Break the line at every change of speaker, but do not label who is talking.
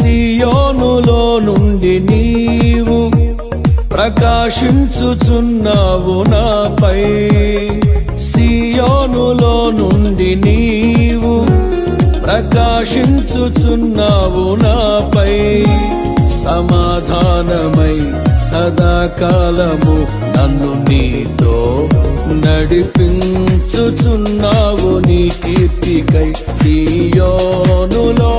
సియోనులో నుండి నీవు ప్రకాశించుచున్నావు నాపై. సియోనులో నుండి నీవు ప్రకాశించుచున్నావు నాపై. సమాధానమై సదాకాలము నన్ను నీతో నడిపించుచున్నావు నీ కీర్తికై. సియోనులో